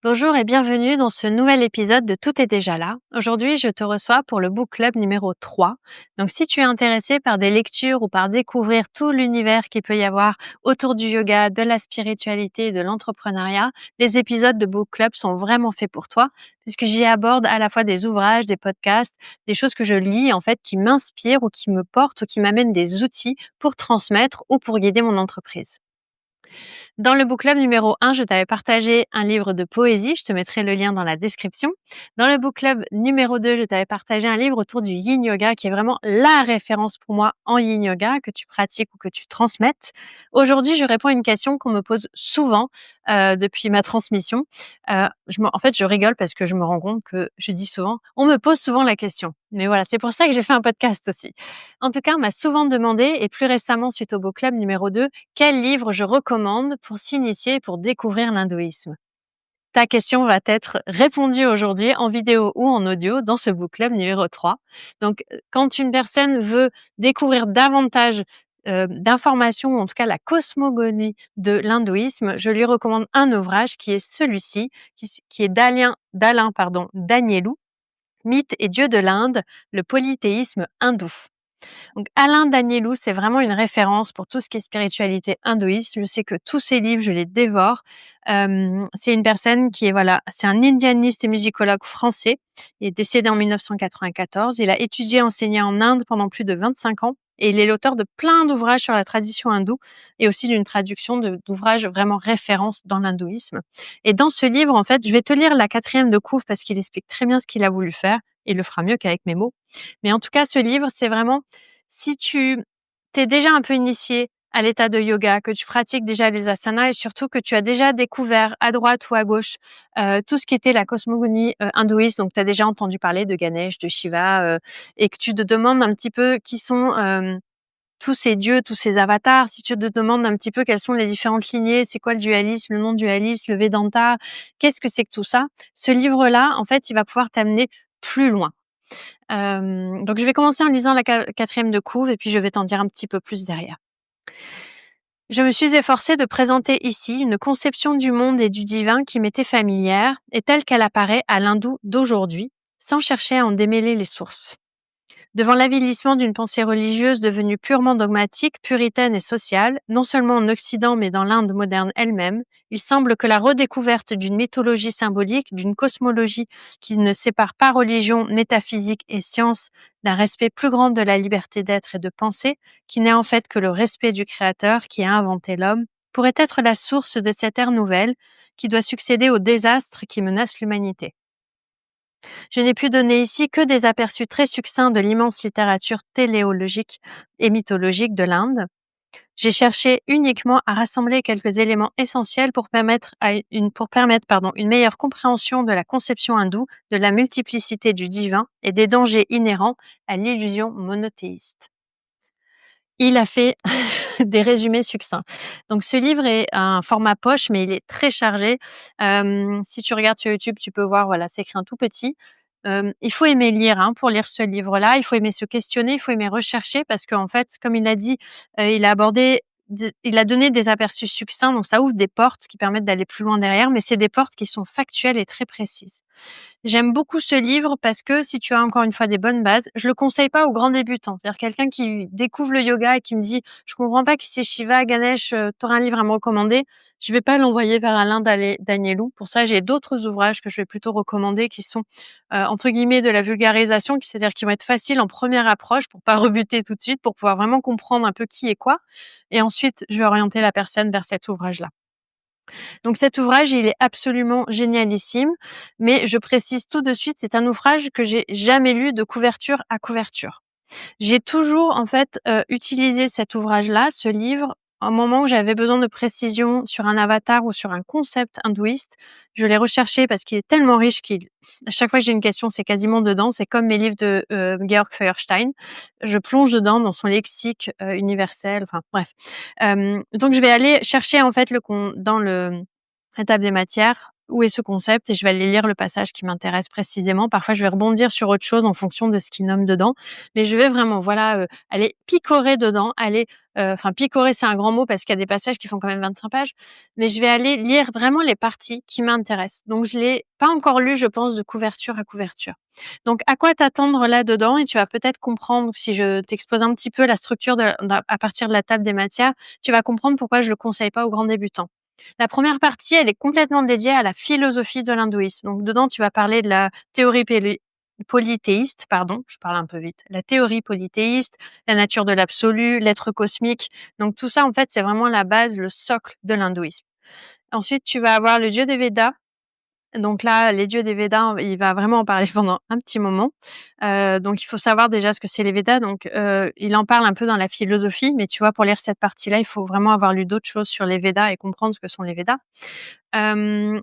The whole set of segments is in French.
Bonjour et bienvenue dans ce nouvel épisode de Tout est déjà là. Aujourd'hui, je te reçois pour le book club numéro 3. Donc, si tu es intéressé par des lectures ou par découvrir tout l'univers qu'il peut y avoir autour du yoga, de la spiritualité et de l'entrepreneuriat, les épisodes de book club sont vraiment faits pour toi puisque j'y aborde à la fois des ouvrages, des podcasts, des choses que je lis en fait qui m'inspirent ou qui me portent ou qui m'amènent des outils pour transmettre ou pour guider mon entreprise. Dans le book club numéro 1, je t'avais partagé un livre de poésie, je te mettrai le lien dans la description. Dans le book club numéro 2, je t'avais partagé un livre autour du yin yoga qui est vraiment la référence pour moi en yin yoga, que tu pratiques ou que tu transmettes. Aujourd'hui, je réponds à une question qu'on me pose souvent depuis ma transmission. En fait, je rigole parce que je me rends compte que je dis souvent, on me pose souvent la question. Mais voilà, c'est pour ça que j'ai fait un podcast aussi. En tout cas, on m'a souvent demandé, et plus récemment suite au book club numéro 2, quel livre je recommande pour s'initier et pour découvrir l'hindouisme. Ta question va être répondue aujourd'hui en vidéo ou en audio dans ce book club numéro 3. Donc, quand une personne veut découvrir davantage d'informations, ou en tout cas la cosmogonie de l'hindouisme, je lui recommande un ouvrage qui est celui-ci, qui est d'Alain Danielou, Mythes et dieux de l'Inde, le polythéisme hindou. Donc Alain Danielou, c'est vraiment une référence pour tout ce qui est spiritualité hindouiste. Je sais que tous ses livres, je les dévore. C'est une personne qui est, voilà, c'est un indianiste et musicologue français. Il est décédé en 1994. Il a étudié et enseigné en Inde pendant plus de 25 ans. Et il est l'auteur de plein d'ouvrages sur la tradition hindoue et aussi d'une traduction d'ouvrages vraiment références dans l'hindouisme. Et dans ce livre, en fait, je vais te lire la 4e de couve parce qu'il explique très bien ce qu'il a voulu faire. Il le fera mieux qu'avec mes mots. Mais en tout cas, ce livre, c'est vraiment si tu t'es déjà un peu initié à l'état de yoga, que tu pratiques déjà les asanas et surtout que tu as déjà découvert à droite ou à gauche tout ce qui était la cosmogonie hindouiste, donc tu as déjà entendu parler de Ganesh, de Shiva, et que tu te demandes un petit peu qui sont tous ces dieux, tous ces avatars, si tu te demandes un petit peu quelles sont les différentes lignées, c'est quoi le dualisme, le non-dualisme, le Vedanta, qu'est-ce que c'est que tout ça, ce livre-là, en fait, il va pouvoir t'amener plus loin. Donc je vais commencer en lisant la 4e de couve et puis je vais t'en dire un petit peu plus derrière. Je me suis efforcée de présenter ici une conception du monde et du divin qui m'était familière et telle qu'elle apparaît à l'hindou d'aujourd'hui, sans chercher à en démêler les sources. Devant l'avilissement d'une pensée religieuse devenue purement dogmatique, puritaine et sociale, non seulement en Occident mais dans l'Inde moderne elle-même, il semble que la redécouverte d'une mythologie symbolique, d'une cosmologie qui ne sépare pas religion, métaphysique et science, d'un respect plus grand de la liberté d'être et de penser, qui n'est en fait que le respect du Créateur qui a inventé l'homme, pourrait être la source de cette ère nouvelle qui doit succéder au désastre qui menace l'humanité. Je n'ai pu donner ici que des aperçus très succincts de l'immense littérature téléologique et mythologique de l'Inde. J'ai cherché uniquement à rassembler quelques éléments essentiels pour permettre une meilleure compréhension de la conception hindoue, de la multiplicité du divin et des dangers inhérents à l'illusion monothéiste. Il a fait des résumés succincts. Donc ce livre est un format poche, mais il est très chargé. Si tu regardes sur YouTube, tu peux voir, voilà, c'est écrit en tout petit. Il faut aimer lire, hein, pour lire ce livre-là. Il faut aimer se questionner, il faut aimer rechercher parce qu'en fait, comme il a dit, il a donné des aperçus succincts, donc ça ouvre des portes qui permettent d'aller plus loin derrière, mais c'est des portes qui sont factuelles et très précises. J'aime beaucoup ce livre parce que si tu as encore une fois des bonnes bases, je le conseille pas aux grands débutants. C'est-à-dire quelqu'un qui découvre le yoga et qui me dit: «Je comprends pas qui c'est Shiva, Ganesh, tu aurais un livre à me recommander?» Je vais pas l'envoyer vers Alain Danielou. Pour ça, j'ai d'autres ouvrages que je vais plutôt recommander qui sont, entre guillemets «de la vulgarisation», c'est-à-dire qui vont être faciles en première approche pour pas rebuter tout de suite, pour pouvoir vraiment comprendre un peu qui est quoi et ensuite je vais orienter la personne vers cet ouvrage-là. Donc cet ouvrage, il est absolument génialissime, mais je précise tout de suite, c'est un ouvrage que j'ai jamais lu de couverture à couverture. J'ai toujours en fait, utilisé cet ouvrage-là, ce livre, au moment où j'avais besoin de précision sur un avatar ou sur un concept hindouiste. Je l'ai recherché parce qu'il est tellement riche à chaque fois que j'ai une question, c'est quasiment dedans. C'est comme mes livres de, Georg Feuerstein. Je plonge dedans dans son lexique, universel, enfin bref. Donc je vais aller chercher en fait dans la table des matières, où est ce concept et je vais aller lire le passage qui m'intéresse précisément. Parfois, je vais rebondir sur autre chose en fonction de ce qu'il nomme dedans, mais je vais vraiment, voilà, aller picorer dedans, aller, enfin picorer, c'est un grand mot parce qu'il y a des passages qui font quand même 25 pages, mais je vais aller lire vraiment les parties qui m'intéressent. Donc je l'ai pas encore lu, je pense, de couverture à couverture. Donc à quoi t'attendre là-dedans et tu vas peut-être comprendre si je t'expose un petit peu la structure à partir de la table des matières, tu vas comprendre pourquoi je le conseille pas aux grands débutants. La première partie, elle est complètement dédiée à la philosophie de l'hindouisme. Donc dedans, tu vas parler de la théorie polythéiste, pardon, je parle un peu vite. La théorie polythéiste, la nature de l'absolu, l'être cosmique. Donc tout ça, en fait, c'est vraiment la base, le socle de l'hindouisme. Ensuite, tu vas avoir le dieu des Védas. Donc là, les dieux des Védas, il va vraiment en parler pendant un petit moment. Donc il faut savoir déjà ce que c'est les Védas. Donc il en parle un peu dans la philosophie, mais tu vois, pour lire cette partie-là, il faut vraiment avoir lu d'autres choses sur les Védas et comprendre ce que sont les Védas.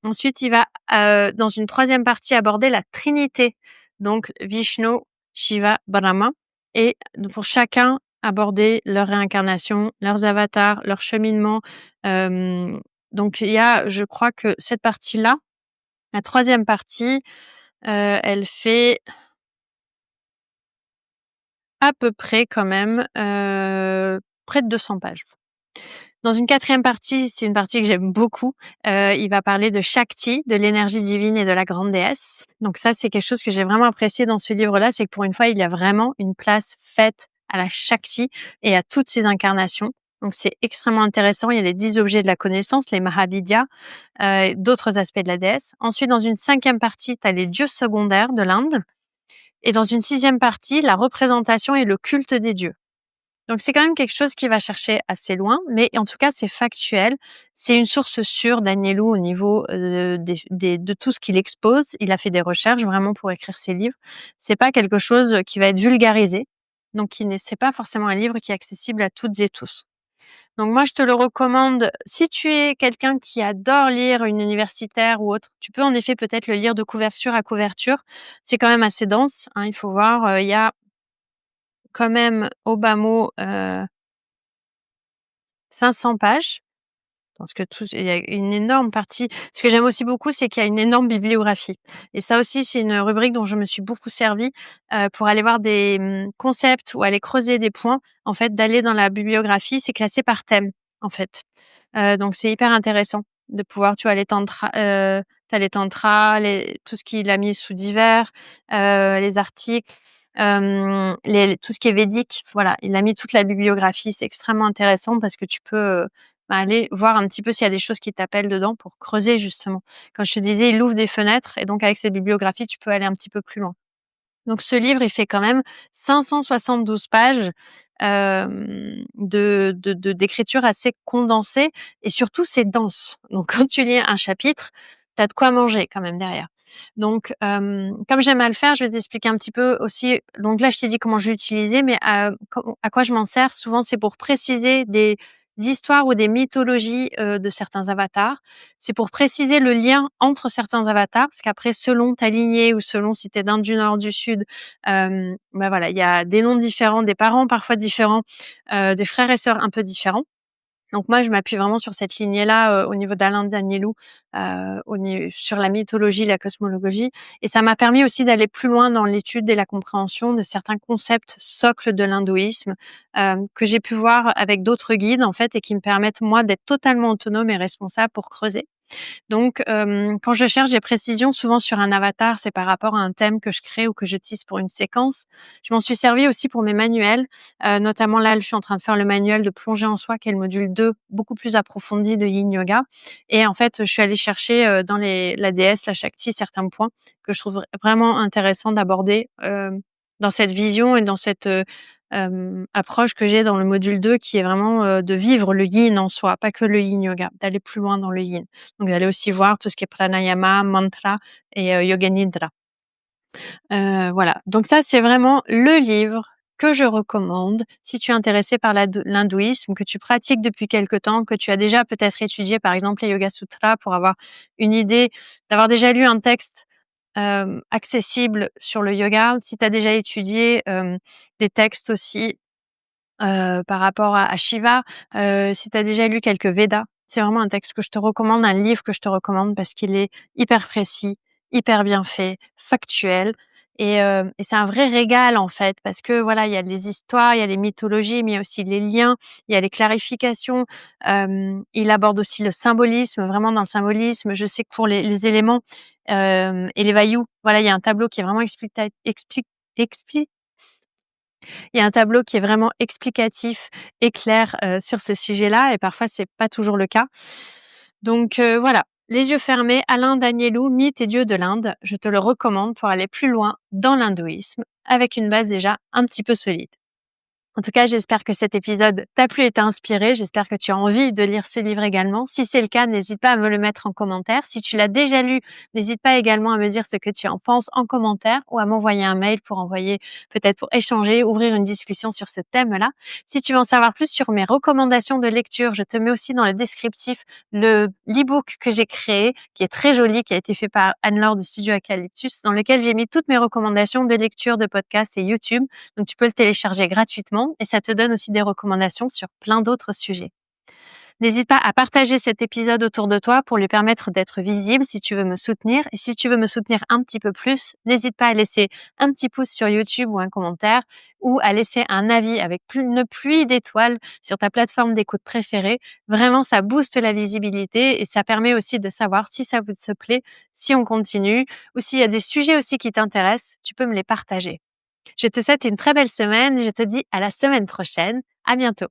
Ensuite, il va, dans une troisième partie, aborder la Trinité, donc Vishnu, Shiva, Brahma et pour chacun aborder leur réincarnation, leurs avatars, leur cheminement. Hem, donc il y a je crois que cette partie-là, la troisième partie, elle fait à peu près quand même, près de 200 pages. Dans une quatrième partie, c'est une partie que j'aime beaucoup, il va parler de Shakti, de l'énergie divine et de la grande déesse. Donc ça, c'est quelque chose que j'ai vraiment apprécié dans ce livre-là, c'est que pour une fois, il y a vraiment une place faite à la Shakti et à toutes ses incarnations. Donc c'est extrêmement intéressant. Il y a les 10 objets de la connaissance, les Mahavidyas, d'autres aspects de la déesse. Ensuite, dans une cinquième partie, tu as les dieux secondaires de l'Inde et dans une sixième partie, la représentation et le culte des dieux. Donc c'est quand même quelque chose qui va chercher assez loin, mais en tout cas, c'est factuel. C'est une source sûre d'Agnelou au niveau, de tout ce qu'il expose. Il a fait des recherches vraiment pour écrire ses livres. C'est pas quelque chose qui va être vulgarisé, donc c'est pas forcément un livre qui est accessible à toutes et tous. Donc moi, je te le recommande si tu es quelqu'un qui adore lire une universitaire ou autre, tu peux en effet peut-être le lire de couverture à couverture. C'est quand même assez dense, hein, il faut voir, il y a quand même au bas mot, 500 pages. Parce que il y a une énorme partie. Ce que j'aime aussi beaucoup, c'est qu'il y a une énorme bibliographie. Et ça aussi, c'est une rubrique dont je me suis beaucoup servie pour aller voir des concepts ou aller creuser des points. En fait, d'aller dans la bibliographie, c'est classé par thème, en fait. Donc c'est hyper intéressant de pouvoir, tu vois, les tantras, tu les tantras, tout ce qu'il a mis sous divers, les articles, tout ce qui est védique. Voilà, il a mis toute la bibliographie. C'est extrêmement intéressant parce que tu peux aller voir un petit peu s'il y a des choses qui t'appellent dedans pour creuser justement. Comme je te disais, il ouvre des fenêtres et donc avec cette bibliographie, tu peux aller un petit peu plus loin. Donc ce livre, il fait quand même 572 pages, d'écriture assez condensée et surtout c'est dense. Donc quand tu lis un chapitre, tu as de quoi manger quand même derrière. Donc comme j'aime à le faire, je vais t'expliquer un petit peu aussi donc là, je t'ai dit comment je l'utilisais, mais à quoi je m'en sers. Souvent, c'est pour préciser des histoires ou des mythologies, de certains avatars. C'est pour préciser le lien entre certains avatars, parce qu'après selon ta lignée ou selon si tu es d'Inde du Nord, du Sud, bah, voilà, il y a des noms différents, des parents parfois différents, des frères et sœurs un peu différents. Donc moi, je m'appuie vraiment sur cette lignée-là, au niveau d'Alain Danielou, sur la mythologie, la cosmologie et ça m'a permis aussi d'aller plus loin dans l'étude et la compréhension de certains concepts socles de l'hindouisme, que j'ai pu voir avec d'autres guides, en fait et qui me permettent, moi, d'être totalement autonome et responsable pour creuser. Donc, quand je cherche des précisions, souvent sur un avatar, c'est par rapport à un thème que je crée ou que je tisse pour une séquence. Je m'en suis servie aussi pour mes manuels, notamment là, je suis en train de faire le manuel de plongée en soi, qui est le module 2, beaucoup plus approfondi de Yin Yoga. Et en fait, je suis allée chercher dans la déesse, la Shakti, certains points que je trouve vraiment intéressants d'aborder dans cette vision et dans cette approche que j'ai dans le module 2 qui est vraiment de vivre le yin en soi, pas que le yin yoga, d'aller plus loin dans le yin. Donc d'aller aussi voir tout ce qui est pranayama, mantra et yoga nidra. Voilà, donc ça c'est vraiment le livre que je recommande si tu es intéressé par l'hindouisme, que tu pratiques depuis quelque temps, que tu as déjà peut-être étudié par exemple les Yoga Sutras pour avoir une idée, d'avoir déjà lu un texte accessible sur le yoga. Si tu as déjà étudié des textes aussi par rapport à Shiva, si tu as déjà lu quelques Védas, C'est vraiment un texte que je te recommande, un livre que je te recommande parce qu'il est hyper précis, hyper bien fait, factuel et c'est un vrai régal, en fait, parce que voilà, il y a les histoires, il y a les mythologies, mais il y a aussi les liens, il y a les clarifications. Il aborde aussi le symbolisme, vraiment dans le symbolisme. Je sais que pour les éléments, et les vailloux, voilà, il y a un tableau qui est vraiment expli il y a un tableau qui est vraiment explicatif et clair, sur ce sujet-là et parfois c'est pas toujours le cas. Donc voilà, Les yeux fermés, Alain Danielou, Mythes et dieux de l'Inde. Je te le recommande pour aller plus loin dans l'hindouisme avec une base déjà un petit peu solide. En tout cas, j'espère que cet épisode t'a plu et t'a inspiré. J'espère que tu as envie de lire ce livre également. Si c'est le cas, n'hésite pas à me le mettre en commentaire. Si tu l'as déjà lu, n'hésite pas également à me dire ce que tu en penses en commentaire ou à m'envoyer un mail pour envoyer, peut-être pour échanger, ouvrir une discussion sur ce thème-là. Si tu veux en savoir plus sur mes recommandations de lecture, je te mets aussi dans le descriptif l'e-book que j'ai créé, qui est très joli, qui a été fait par Anne-Laure du Studio Acalyptus, dans lequel j'ai mis toutes mes recommandations de lecture, de podcasts et YouTube. Donc, tu peux le télécharger gratuitement et ça te donne aussi des recommandations sur plein d'autres sujets. N'hésite pas à partager cet épisode autour de toi pour lui permettre d'être visible si tu veux me soutenir. Et si tu veux me soutenir un petit peu plus, n'hésite pas à laisser un petit pouce sur YouTube ou un commentaire ou à laisser un avis avec une pluie d'étoiles sur ta plateforme d'écoute préférée. Vraiment, ça booste la visibilité et ça permet aussi de savoir si ça vous te plaît, si on continue ou s'il y a des sujets aussi qui t'intéressent, tu peux me les partager. Je te souhaite une très belle semaine. Je te dis à la semaine prochaine. À bientôt.